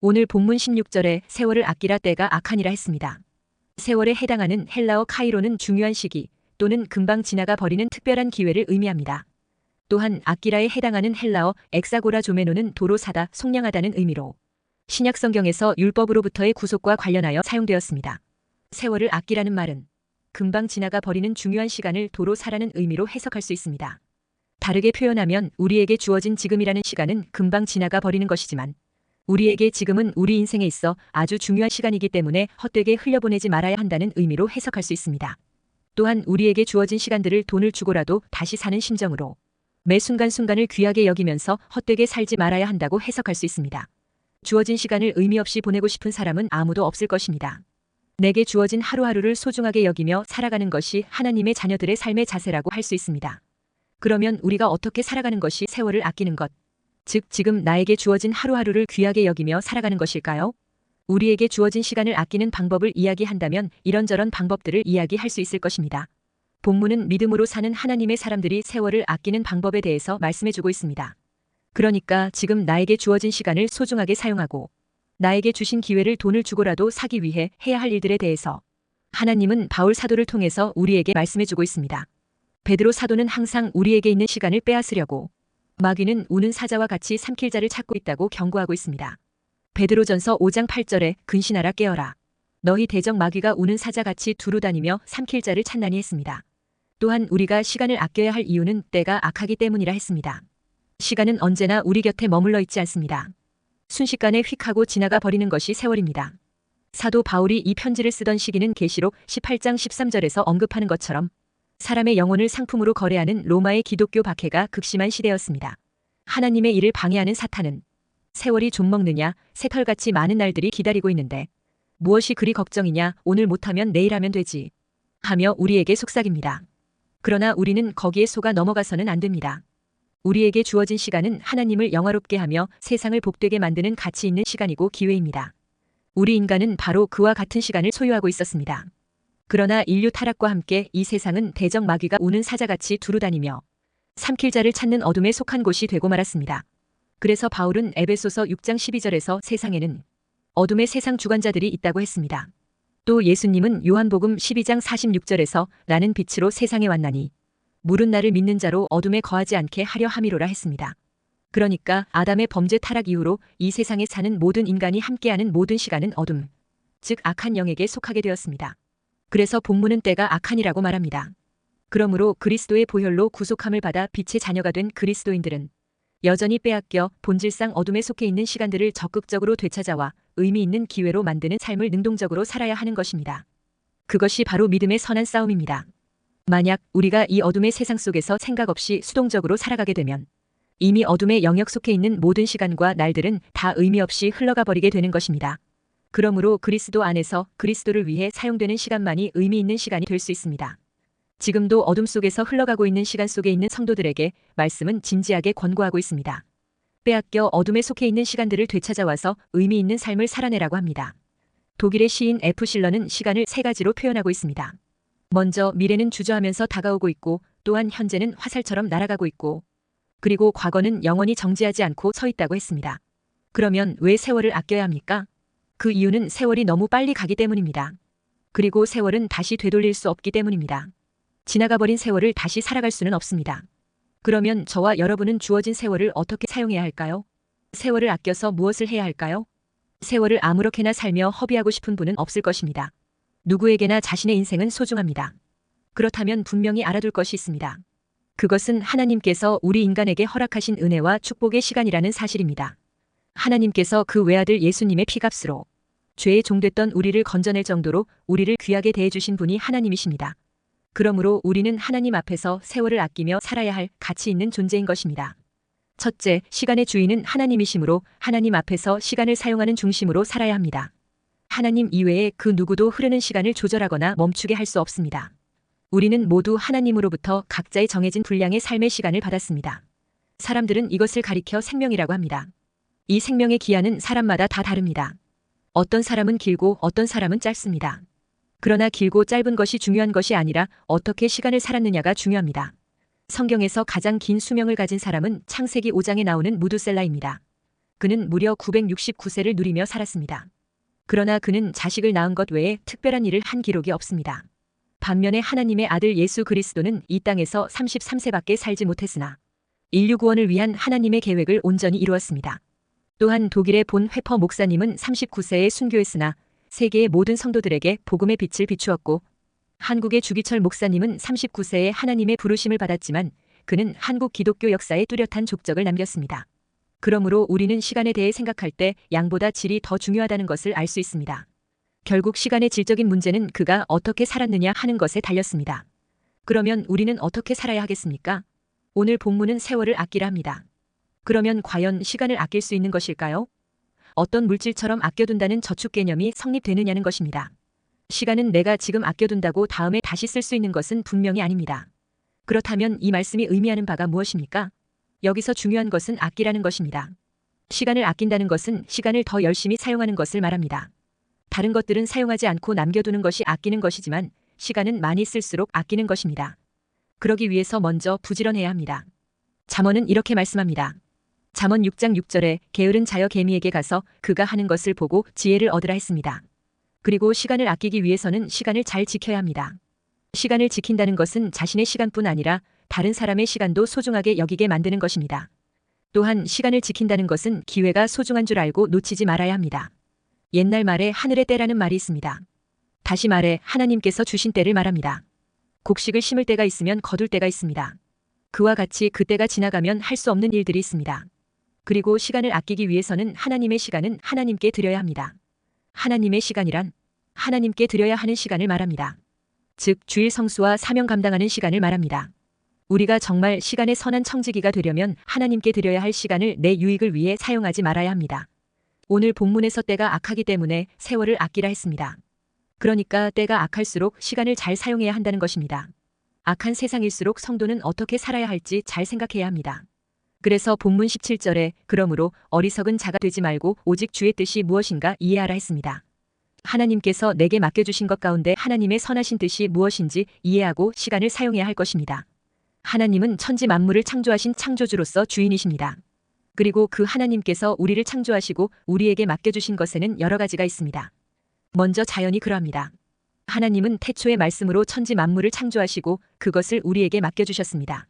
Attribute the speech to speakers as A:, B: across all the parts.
A: 오늘 본문 16절에 세월을 아끼라 때가 악하니라 했습니다. 세월에 해당하는 헬라어 카이로는 중요한 시기 또는 금방 지나가 버리는 특별한 기회를 의미합니다. 또한 아끼라에 해당하는 헬라어 엑사고라 조메노는 도로 사다, 속량하다는 의미로 신약 성경에서 율법으로부터의 구속과 관련하여 사용되었습니다. 세월을 아끼라는 말은 금방 지나가 버리는 중요한 시간을 도로 사라는 의미로 해석할 수 있습니다. 다르게 표현하면 우리에게 주어진 지금이라는 시간은 금방 지나가 버리는 것이지만 우리에게 지금은 우리 인생에 있어 아주 중요한 시간이기 때문에 헛되게 흘려보내지 말아야 한다는 의미로 해석할 수 있습니다. 또한 우리에게 주어진 시간들을 돈을 주고라도 다시 사는 심정으로 매 순간순간을 귀하게 여기면서 헛되게 살지 말아야 한다고 해석할 수 있습니다. 주어진 시간을 의미 없이 보내고 싶은 사람은 아무도 없을 것입니다. 내게 주어진 하루하루를 소중하게 여기며 살아가는 것이 하나님의 자녀들의 삶의 자세라고 할 수 있습니다. 그러면 우리가 어떻게 살아가는 것이 세월을 아끼는 것, 즉 지금 나에게 주어진 하루하루를 귀하게 여기며 살아가는 것일까요? 우리에게 주어진 시간을 아끼는 방법을 이야기한다면 이런저런 방법들을 이야기할 수 있을 것입니다. 본문은 믿음으로 사는 하나님의 사람들이 세월을 아끼는 방법에 대해서 말씀해주고 있습니다. 그러니까 지금 나에게 주어진 시간을 소중하게 사용하고 나에게 주신 기회를 돈을 주고라도 사기 위해 해야 할 일들에 대해서 하나님은 바울 사도를 통해서 우리에게 말씀해주고 있습니다. 베드로 사도는 항상 우리에게 있는 시간을 빼앗으려고 마귀는 우는 사자와 같이 삼킬 자를 찾고 있다고 경고하고 있습니다. 베드로전서 5장 8절에 근신하라 깨어라. 너희 대적 마귀가 우는 사자같이 두루 다니며 삼킬 자를 찾나니 했습니다. 또한 우리가 시간을 아껴야 할 이유는 때가 악하기 때문이라 했습니다. 시간은 언제나 우리 곁에 머물러 있지 않습니다. 순식간에 휙 하고 지나가 버리는 것이 세월입니다. 사도 바울이 이 편지를 쓰던 시기는 계시록 18장 13절에서 언급하는 것처럼 사람의 영혼을 상품으로 거래하는 로마의 기독교 박해가 극심한 시대였습니다. 하나님의 일을 방해하는 사탄은 세월이 좀 먹느냐, 새털같이 많은 날들이 기다리고 있는데 무엇이 그리 걱정이냐, 오늘 못하면 내일 하면 되지 하며 우리에게 속삭입니다. 그러나 우리는 거기에 속아 넘어가서는 안 됩니다. 우리에게 주어진 시간은 하나님을 영화롭게 하며 세상을 복되게 만드는 가치 있는 시간이고 기회입니다. 우리 인간은 바로 그와 같은 시간을 소유하고 있었습니다. 그러나 인류 타락과 함께 이 세상은 대적 마귀가 우는 사자같이 두루다니며 삼킬 자를 찾는 어둠에 속한 곳이 되고 말았습니다. 그래서 바울은 에베소서 6장 12절에서 세상에는 어둠의 세상 주관자들이 있다고 했습니다. 또 예수님은 요한복음 12장 46절에서 나는 빛으로 세상에 왔나니 물은 나를 믿는 자로 어둠에 거하지 않게 하려 함이로라 했습니다. 그러니까 아담의 범죄 타락 이후로 이 세상에 사는 모든 인간이 함께하는 모든 시간은 어둠, 즉 악한 영에게 속하게 되었습니다. 그래서 본문은 때가 악하니라고 말합니다. 그러므로 그리스도의 보혈로 구속함을 받아 빛의 자녀가 된 그리스도인들은 여전히 빼앗겨 본질상 어둠에 속해 있는 시간들을 적극적으로 되찾아와 의미 있는 기회로 만드는 삶을 능동적으로 살아야 하는 것입니다. 그것이 바로 믿음의 선한 싸움입니다. 만약 우리가 이 어둠의 세상 속에서 생각 없이 수동적으로 살아가게 되면 이미 어둠의 영역 속해 있는 모든 시간과 날들은 다 의미 없이 흘러가 버리게 되는 것입니다. 그러므로 그리스도 안에서 그리스도를 위해 사용되는 시간만이 의미 있는 시간이 될 수 있습니다. 지금도 어둠 속에서 흘러가고 있는 시간 속에 있는 성도들에게 말씀은 진지하게 권고하고 있습니다. 빼앗겨 어둠에 속해 있는 시간들을 되찾아와서 의미 있는 삶을 살아내라고 합니다. 독일의 시인 F. 실러는 시간을 세 가지로 표현하고 있습니다. 먼저 미래는 주저하면서 다가오고 있고 또한 현재는 화살처럼 날아가고 있고 그리고 과거는 영원히 정지하지 않고 서 있다고 했습니다. 그러면 왜 세월을 아껴야 합니까? 그 이유는 세월이 너무 빨리 가기 때문입니다. 그리고 세월은 다시 되돌릴 수 없기 때문입니다. 지나가버린 세월을 다시 살아갈 수는 없습니다. 그러면 저와 여러분은 주어진 세월을 어떻게 사용해야 할까요? 세월을 아껴서 무엇을 해야 할까요? 세월을 아무렇게나 살며 허비하고 싶은 분은 없을 것입니다. 누구에게나 자신의 인생은 소중합니다. 그렇다면 분명히 알아둘 것이 있습니다. 그것은 하나님께서 우리 인간에게 허락하신 은혜와 축복의 시간이라는 사실입니다. 하나님께서 그 외아들 예수님의 피값으로 죄의 종됐던 우리를 건져낼 정도로 우리를 귀하게 대해주신 분이 하나님이십니다. 그러므로 우리는 하나님 앞에서 세월을 아끼며 살아야 할 가치 있는 존재인 것입니다. 첫째, 시간의 주인은 하나님이시므로 하나님 앞에서 시간을 사용하는 중심으로 살아야 합니다. 하나님 이외에 그 누구도 흐르는 시간을 조절하거나 멈추게 할 수 없습니다. 우리는 모두 하나님으로부터 각자의 정해진 분량의 삶의 시간을 받았습니다. 사람들은 이것을 가리켜 생명이라고 합니다. 이 생명의 기한은 사람마다 다 다릅니다. 어떤 사람은 길고 어떤 사람은 짧습니다. 그러나 길고 짧은 것이 중요한 것이 아니라 어떻게 시간을 살았느냐가 중요합니다. 성경에서 가장 긴 수명을 가진 사람은 창세기 5장에 나오는 무두셀라입니다. 그는 무려 969세를 누리며 살았습니다. 그러나 그는 자식을 낳은 것 외에 특별한 일을 한 기록이 없습니다. 반면에 하나님의 아들 예수 그리스도는 이 땅에서 33세밖에 살지 못했으나 인류 구원을 위한 하나님의 계획을 온전히 이루었습니다. 또한 독일의 본 회퍼 목사님은 39세에 순교했으나 세계의 모든 성도들에게 복음의 빛을 비추었고, 한국의 주기철 목사님은 39세에 하나님의 부르심을 받았지만 그는 한국 기독교 역사에 뚜렷한 족적을 남겼습니다. 그러므로 우리는 시간에 대해 생각할 때 양보다 질이 더 중요하다는 것을 알 수 있습니다. 결국 시간의 질적인 문제는 그가 어떻게 살았느냐 하는 것에 달렸습니다. 그러면 우리는 어떻게 살아야 하겠습니까? 오늘 본문은 세월을 아끼라 합니다. 그러면 과연 시간을 아낄 수 있는 것일까요? 어떤 물질처럼 아껴둔다는 저축 개념이 성립되느냐는 것입니다. 시간은 내가 지금 아껴둔다고 다음에 다시 쓸 수 있는 것은 분명히 아닙니다. 그렇다면 이 말씀이 의미하는 바가 무엇입니까? 여기서 중요한 것은 아끼라는 것입니다. 시간을 아낀다는 것은 시간을 더 열심히 사용하는 것을 말합니다. 다른 것들은 사용하지 않고 남겨두는 것이 아끼는 것이지만 시간은 많이 쓸수록 아끼는 것입니다. 그러기 위해서 먼저 부지런해야 합니다. 잠언은 이렇게 말씀합니다. 잠언 6장 6절에 게으른 자여 개미에게 가서 그가 하는 것을 보고 지혜를 얻으라 했습니다. 그리고 시간을 아끼기 위해서는 시간을 잘 지켜야 합니다. 시간을 지킨다는 것은 자신의 시간뿐 아니라 다른 사람의 시간도 소중하게 여기게 만드는 것입니다. 또한 시간을 지킨다는 것은 기회가 소중한 줄 알고 놓치지 말아야 합니다. 옛날 말에 하늘의 때라는 말이 있습니다. 다시 말해 하나님께서 주신 때를 말합니다. 곡식을 심을 때가 있으면 거둘 때가 있습니다. 그와 같이 그 때가 지나가면 할 수 없는 일들이 있습니다. 그리고 시간을 아끼기 위해서는 하나님의 시간은 하나님께 드려야 합니다. 하나님의 시간이란 하나님께 드려야 하는 시간을 말합니다. 즉 주일 성수와 사명 감당하는 시간을 말합니다. 우리가 정말 시간의 선한 청지기가 되려면 하나님께 드려야 할 시간을 내 유익을 위해 사용하지 말아야 합니다. 오늘 본문에서 때가 악하기 때문에 세월을 아끼라 했습니다. 그러니까 때가 악할수록 시간을 잘 사용해야 한다는 것입니다. 악한 세상일수록 성도는 어떻게 살아야 할지 잘 생각해야 합니다. 그래서 본문 17절에 그러므로 어리석은 자가 되지 말고 오직 주의 뜻이 무엇인가 이해하라 했습니다. 하나님께서 내게 맡겨주신 것 가운데 하나님의 선하신 뜻이 무엇인지 이해하고 시간을 사용해야 할 것입니다. 하나님은 천지 만물을 창조하신 창조주로서 주인이십니다. 그리고 그 하나님께서 우리를 창조하시고 우리에게 맡겨주신 것에는 여러 가지가 있습니다. 먼저 자연이 그러합니다. 하나님은 태초의 말씀으로 천지 만물을 창조하시고 그것을 우리에게 맡겨주셨습니다.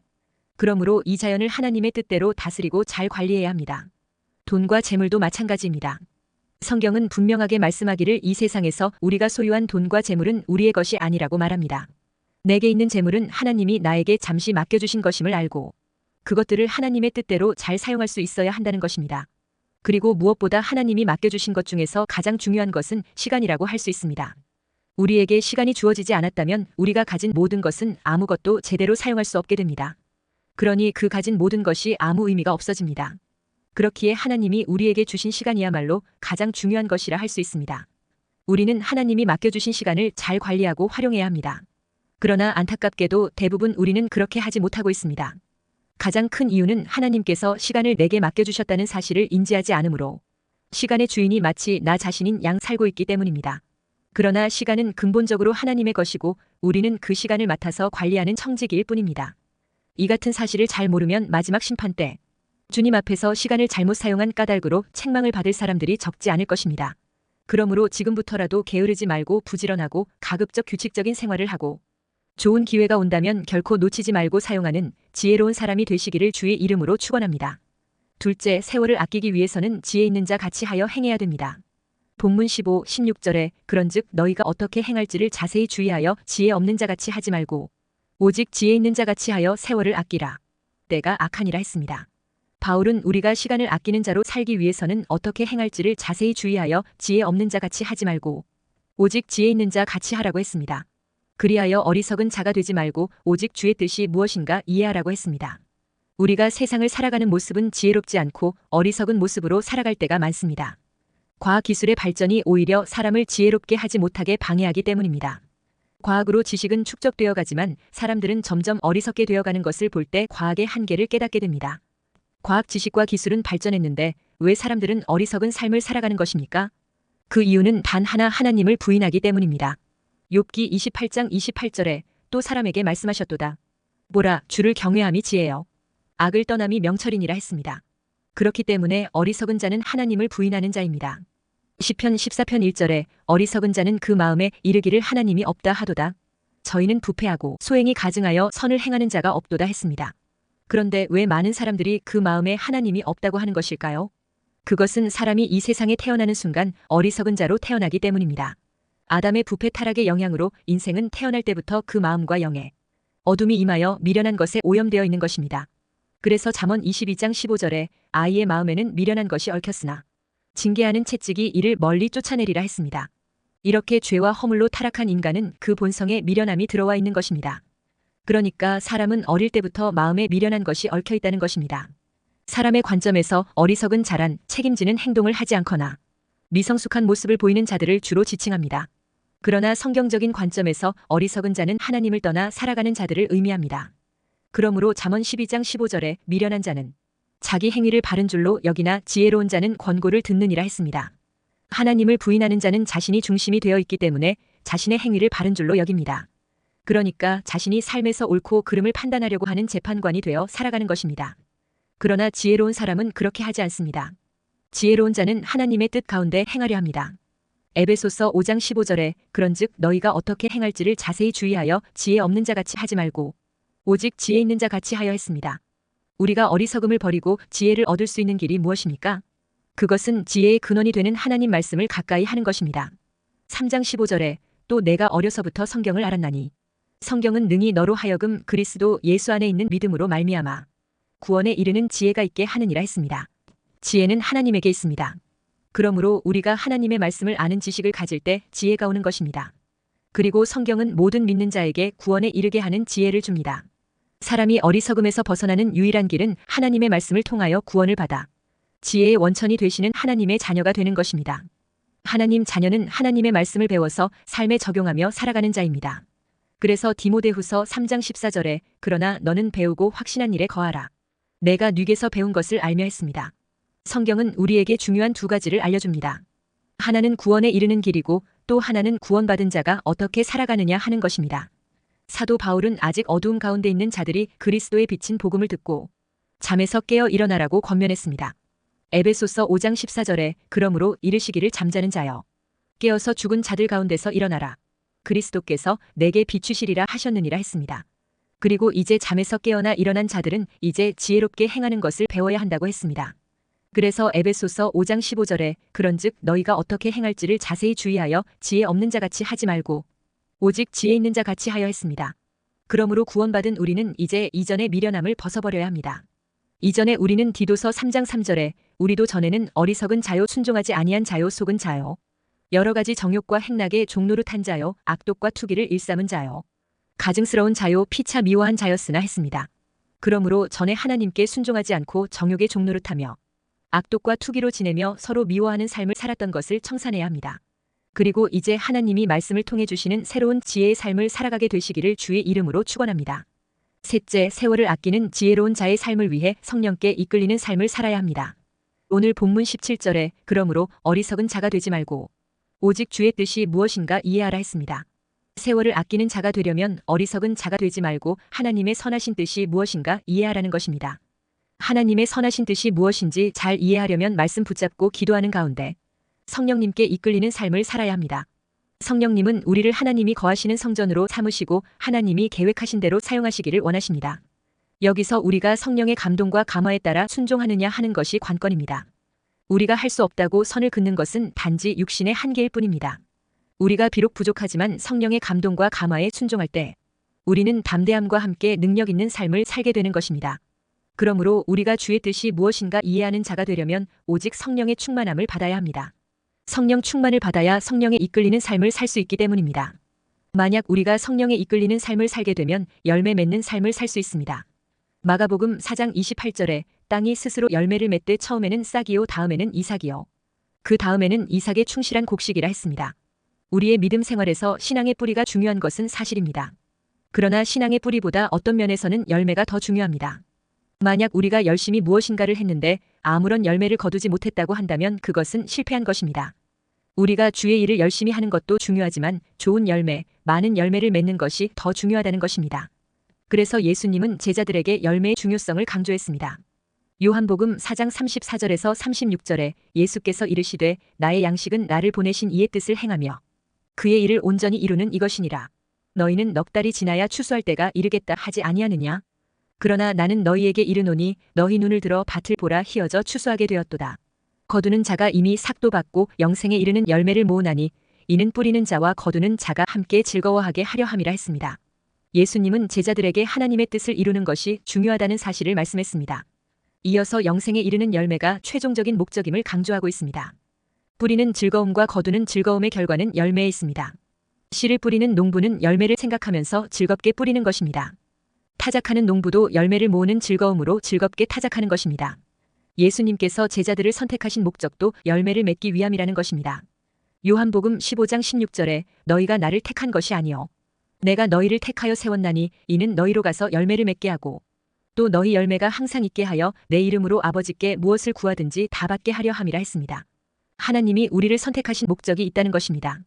A: 그러므로 이 자연을 하나님의 뜻대로 다스리고 잘 관리해야 합니다. 돈과 재물도 마찬가지입니다. 성경은 분명하게 말씀하기를 이 세상에서 우리가 소유한 돈과 재물은 우리의 것이 아니라고 말합니다. 내게 있는 재물은 하나님이 나에게 잠시 맡겨주신 것임을 알고 그것들을 하나님의 뜻대로 잘 사용할 수 있어야 한다는 것입니다. 그리고 무엇보다 하나님이 맡겨주신 것 중에서 가장 중요한 것은 시간이라고 할 수 있습니다. 우리에게 시간이 주어지지 않았다면 우리가 가진 모든 것은 아무것도 제대로 사용할 수 없게 됩니다. 그러니 그 가진 모든 것이 아무 의미가 없어집니다. 그렇기에 하나님이 우리에게 주신 시간이야말로 가장 중요한 것이라 할 수 있습니다. 우리는 하나님이 맡겨주신 시간을 잘 관리하고 활용해야 합니다. 그러나 안타깝게도 대부분 우리는 그렇게 하지 못하고 있습니다. 가장 큰 이유는 하나님께서 시간을 내게 맡겨주셨다는 사실을 인지하지 않으므로 시간의 주인이 마치 나 자신인 양 살고 있기 때문입니다. 그러나 시간은 근본적으로 하나님의 것이고 우리는 그 시간을 맡아서 관리하는 청지기일 뿐입니다. 이 같은 사실을 잘 모르면 마지막 심판 때 주님 앞에서 시간을 잘못 사용한 까닭으로 책망을 받을 사람들이 적지 않을 것입니다. 그러므로 지금부터라도 게으르지 말고 부지런하고 가급적 규칙적인 생활을 하고 좋은 기회가 온다면 결코 놓치지 말고 사용하는 지혜로운 사람이 되시기를 주의 이름으로 축원합니다. 둘째, 세월을 아끼기 위해서는 지혜 있는 자 같이 하여 행해야 됩니다. 본문 15, 16절에 그런즉 너희가 어떻게 행할지를 자세히 주의하여 지혜 없는 자 같이 하지 말고 오직 지혜 있는 자 같이 하여 세월을 아끼라. 때가 악하니라 했습니다. 바울은 우리가 시간을 아끼는 자로 살기 위해서는 어떻게 행할지를 자세히 주의하여 지혜 없는 자 같이 하지 말고 오직 지혜 있는 자 같이 하라고 했습니다. 그리하여 어리석은 자가 되지 말고 오직 주의 뜻이 무엇인가 이해하라고 했습니다. 우리가 세상을 살아가는 모습은 지혜롭지 않고 어리석은 모습으로 살아갈 때가 많습니다. 과학기술의 발전이 오히려 사람을 지혜롭게 하지 못하게 방해하기 때문입니다. 과학으로 지식은 축적되어 가지만 사람들은 점점 어리석게 되어가는 것을 볼 때 과학의 한계를 깨닫게 됩니다. 과학 지식과 기술은 발전했는데 왜 사람들은 어리석은 삶을 살아가는 것입니까? 그 이유는 단 하나 하나님을 부인하기 때문입니다. 욥기 28장 28절에 또 사람에게 말씀하셨도다. 보라, 주를 경외함이 지혜요 악을 떠남이 명철이니라 했습니다. 그렇기 때문에 어리석은 자는 하나님을 부인하는 자입니다. 시편 14편 1절에 어리석은 자는 그 마음에 이르기를 하나님이 없다 하도다. 저희는 부패하고 소행이 가증하여 선을 행하는 자가 없도다 했습니다. 그런데 왜 많은 사람들이 그 마음에 하나님이 없다고 하는 것일까요? 그것은 사람이 이 세상에 태어나는 순간 어리석은 자로 태어나기 때문입니다. 아담의 부패 타락의 영향으로 인생은 태어날 때부터 그 마음과 영에 어둠이 임하여 미련한 것에 오염되어 있는 것입니다. 그래서 잠언 22장 15절에 아이의 마음에는 미련한 것이 얽혔으나 징계하는 채찍이 이를 멀리 쫓아내리라 했습니다. 이렇게 죄와 허물로 타락한 인간은 그 본성에 미련함이 들어와 있는 것입니다. 그러니까 사람은 어릴 때부터 마음에 미련한 것이 얽혀 있다는 것입니다. 사람의 관점에서 어리석은 자란 책임지는 행동을 하지 않거나 미성숙한 모습을 보이는 자들을 주로 지칭합니다. 그러나 성경적인 관점에서 어리석은 자는 하나님을 떠나 살아가는 자들을 의미합니다. 그러므로 잠언 12장 15절에 미련한 자는 자기 행위를 바른 줄로 여기나 지혜로운 자는 권고를 듣느니라 했습니다. 하나님을 부인하는 자는 자신이 중심이 되어 있기 때문에 자신의 행위를 바른 줄로 여깁니다. 그러니까 자신이 삶에서 옳고 그름을 판단하려고 하는 재판관이 되어 살아가는 것입니다. 그러나 지혜로운 사람은 그렇게 하지 않습니다. 지혜로운 자는 하나님의 뜻 가운데 행하려 합니다. 에베소서 5장 15절에 그런즉 너희가 어떻게 행할지를 자세히 주의하여 지혜 없는 자같이 하지 말고 오직 지혜 있는 자같이 하여 했습니다. 우리가 어리석음을 버리고 지혜를 얻을 수 있는 길이 무엇입니까? 그것은 지혜의 근원이 되는 하나님 말씀을 가까이 하는 것입니다. 3장 15절에 또 내가 어려서부터 성경을 알았나니 성경은 능히 너로 하여금 그리스도 예수 안에 있는 믿음으로 말미암아 구원에 이르는 지혜가 있게 하느니라 했습니다. 지혜는 하나님에게 있습니다. 그러므로 우리가 하나님의 말씀을 아는 지식을 가질 때 지혜가 오는 것입니다. 그리고 성경은 모든 믿는 자에게 구원에 이르게 하는 지혜를 줍니다. 사람이 어리석음에서 벗어나는 유일한 길은 하나님의 말씀을 통하여 구원을 받아 지혜의 원천이 되시는 하나님의 자녀가 되는 것입니다. 하나님 자녀는 하나님의 말씀을 배워서 삶에 적용하며 살아가는 자입니다. 그래서 디모데후서 3장 14절에 그러나 너는 배우고 확신한 일에 거하라. 내가 뉘게서 배운 것을 알며 했습니다. 성경은 우리에게 중요한 두 가지를 알려줍니다. 하나는 구원에 이르는 길이고 또 하나는 구원받은 자가 어떻게 살아가느냐 하는 것입니다. 사도 바울은 아직 어두움 가운데 있는 자들이 그리스도의 비친 복음을 듣고 잠에서 깨어 일어나라고 권면했습니다. 에베소서 5장 14절에 그러므로 이르시기를 잠자는 자여 깨어서 죽은 자들 가운데서 일어나라. 그리스도께서 내게 비추시리라 하셨느니라 했습니다. 그리고 이제 잠에서 깨어나 일어난 자들은 이제 지혜롭게 행하는 것을 배워야 한다고 했습니다. 그래서 에베소서 5장 15절에 그런즉 너희가 어떻게 행할지를 자세히 주의하여 지혜 없는 자같이 하지 말고 오직 지혜 있는 자같이 하여 했습니다. 그러므로 구원받은 우리는 이제 이전의 미련함을 벗어버려야 합니다. 이전에 우리는 디도서 3장 3절에 우리도 전에는 어리석은 자요 순종하지 아니한 자요 속은 자요 여러 가지 정욕과 행락의 종노릇한 자요 악독과 투기를 일삼은 자요 가증스러운 자요 피차 미워한 자였으나 했습니다. 그러므로 전에 하나님께 순종하지 않고 정욕의 종노릇하며 악독과 투기로 지내며 서로 미워하는 삶을 살았던 것을 청산해야 합니다. 그리고 이제 하나님이 말씀을 통해 주시는 새로운 지혜의 삶을 살아가게 되시기를 주의 이름으로 축원합니다. 셋째, 세월을 아끼는 지혜로운 자의 삶을 위해 성령께 이끌리는 삶을 살아야 합니다. 오늘 본문 17절에 그러므로 어리석은 자가 되지 말고 오직 주의 뜻이 무엇인가 이해하라 했습니다. 세월을 아끼는 자가 되려면 어리석은 자가 되지 말고 하나님의 선하신 뜻이 무엇인가 이해하라는 것입니다. 하나님의 선하신 뜻이 무엇인지 잘 이해하려면 말씀 붙잡고 기도하는 가운데 성령님께 이끌리는 삶을 살아야 합니다. 성령님은 우리를 하나님이 거하시는 성전으로 삼으시고 하나님이 계획하신 대로 사용하시기를 원하십니다. 여기서 우리가 성령의 감동과 감화에 따라 순종하느냐 하는 것이 관건입니다. 우리가 할 수 없다고 선을 긋는 것은 단지 육신의 한계일 뿐입니다. 우리가 비록 부족하지만 성령의 감동과 감화에 순종할 때 우리는 담대함과 함께 능력 있는 삶을 살게 되는 것입니다. 그러므로 우리가 주의 뜻이 무엇인가 이해하는 자가 되려면 오직 성령의 충만함을 받아야 합니다. 성령 충만을 받아야 성령에 이끌리는 삶을 살 수 있기 때문입니다. 만약 우리가 성령에 이끌리는 삶을 살게 되면 열매 맺는 삶을 살 수 있습니다. 마가복음 4장 28절에 땅이 스스로 열매를 맺되 처음에는 싹이요 다음에는 이삭이요 그 다음에는 이삭의 충실한 곡식이라 했습니다. 우리의 믿음 생활에서 신앙의 뿌리가 중요한 것은 사실입니다. 그러나 신앙의 뿌리보다 어떤 면에서는 열매가 더 중요합니다. 만약 우리가 열심히 무엇인가를 했는데 아무런 열매를 거두지 못했다고 한다면 그것은 실패한 것입니다. 우리가 주의 일을 열심히 하는 것도 중요하지만 좋은 열매, 많은 열매를 맺는 것이 더 중요하다는 것입니다. 그래서 예수님은 제자들에게 열매의 중요성을 강조했습니다. 요한복음 4장 34절에서 36절에 예수께서 이르시되 나의 양식은 나를 보내신 이의 뜻을 행하며 그의 일을 온전히 이루는 이것이니라. 너희는 넉 달이 지나야 추수할 때가 이르겠다 하지 아니하느냐? 그러나 나는 너희에게 이르노니 너희 눈을 들어 밭을 보라 희어져 추수하게 되었도다. 거두는 자가 이미 삭도 받고 영생에 이르는 열매를 모으나니 이는 뿌리는 자와 거두는 자가 함께 즐거워하게 하려 함이라 했습니다. 예수님은 제자들에게 하나님의 뜻을 이루는 것이 중요하다는 사실을 말씀했습니다. 이어서 영생에 이르는 열매가 최종적인 목적임을 강조하고 있습니다. 뿌리는 즐거움과 거두는 즐거움의 결과는 열매에 있습니다. 씨를 뿌리는 농부는 열매를 생각하면서 즐겁게 뿌리는 것입니다. 타작하는 농부도 열매를 모으는 즐거움으로 즐겁게 타작하는 것입니다. 예수님께서 제자들을 선택하신 목적도 열매를 맺기 위함이라는 것입니다. 요한복음 15장 16절에 너희가 나를 택한 것이 아니요 내가 너희를 택하여 세웠나니 이는 너희로 가서 열매를 맺게 하고 또 너희 열매가 항상 있게 하여 내 이름으로 아버지께 무엇을 구하든지 다 받게 하려 함이라 했습니다. 하나님이 우리를 선택하신 목적이 있다는 것입니다.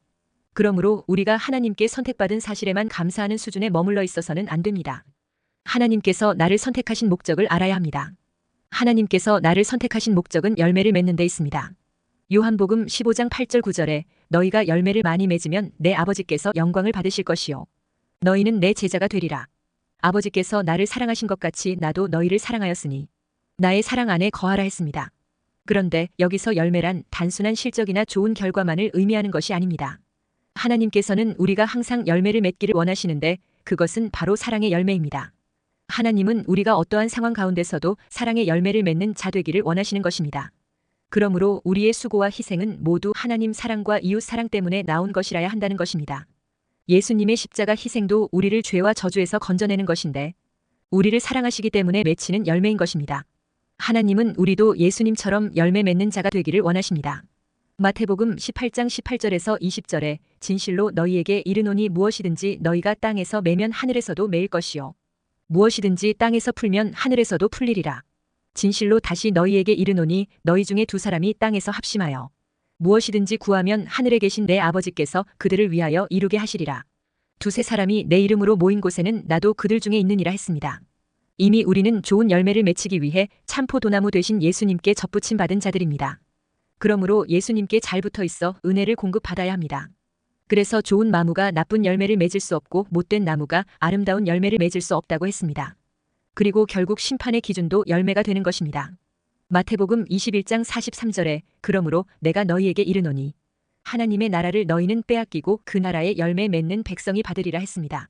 A: 그러므로 우리가 하나님께 선택받은 사실에만 감사하는 수준에 머물러 있어서는 안 됩니다. 하나님께서 나를 선택하신 목적을 알아야 합니다. 하나님께서 나를 선택하신 목적은 열매를 맺는 데 있습니다. 요한복음 15장 8절 9절에 너희가 열매를 많이 맺으면 내 아버지께서 영광을 받으실 것이요 너희는 내 제자가 되리라. 아버지께서 나를 사랑하신 것 같이 나도 너희를 사랑하였으니 나의 사랑 안에 거하라 했습니다. 그런데 여기서 열매란 단순한 실적이나 좋은 결과만을 의미하는 것이 아닙니다. 하나님께서는 우리가 항상 열매를 맺기를 원하시는데 그것은 바로 사랑의 열매입니다. 하나님은 우리가 어떠한 상황 가운데서도 사랑의 열매를 맺는 자 되기를 원하시는 것입니다. 그러므로 우리의 수고와 희생은 모두 하나님 사랑과 이웃 사랑 때문에 나온 것이라야 한다는 것입니다. 예수님의 십자가 희생도 우리를 죄와 저주에서 건져내는 것인데 우리를 사랑하시기 때문에 맺히는 열매인 것입니다. 하나님은 우리도 예수님처럼 열매 맺는 자가 되기를 원하십니다. 마태복음 18장 18절에서 20절에 진실로 너희에게 이르노니 무엇이든지 너희가 땅에서 매면 하늘에서도 매일 것이요 무엇이든지 땅에서 풀면 하늘에서도 풀리리라. 진실로 다시 너희에게 이르노니 너희 중에 두 사람이 땅에서 합심하여 무엇이든지 구하면 하늘에 계신 내 아버지께서 그들을 위하여 이루게 하시리라. 두세 사람이 내 이름으로 모인 곳에는 나도 그들 중에 있느니라 했습니다. 이미 우리는 좋은 열매를 맺히기 위해 참포도나무 되신 예수님께 접붙임 받은 자들입니다. 그러므로 예수님께 잘 붙어 있어 은혜를 공급받아야 합니다. 그래서 좋은 나무가 나쁜 열매를 맺을 수 없고 못된 나무가 아름다운 열매를 맺을 수 없다고 했습니다. 그리고 결국 심판의 기준도 열매가 되는 것입니다. 마태복음 21장 43절에 그러므로 내가 너희에게 이르노니 하나님의 나라를 너희는 빼앗기고 그 나라의 열매 맺는 백성이 받으리라 했습니다.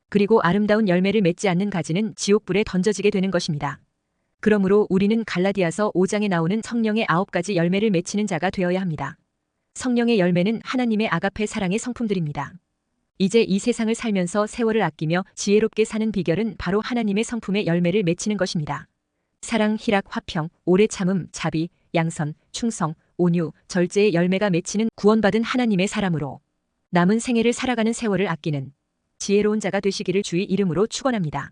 A: 그리고 아름다운 열매를 맺지 않는 가지는 지옥불에 던져지게 되는 것입니다. 그러므로 우리는 갈라디아서 5장에 나오는 성령의 9가지 열매를 맺히는 자가 되어야 합니다. 성령의 열매는 하나님의 아가페 사랑의 성품들입니다. 이제 이 세상을 살면서 세월을 아끼며 지혜롭게 사는 비결은 바로 하나님의 성품의 열매를 맺히는 것입니다. 사랑, 희락, 화평, 오래 참음, 자비, 양선, 충성, 온유, 절제의 열매가 맺히는 구원받은 하나님의 사람으로 남은 생애를 살아가는 세월을 아끼는 지혜로운 자가 되시기를 주의 이름으로 축원합니다.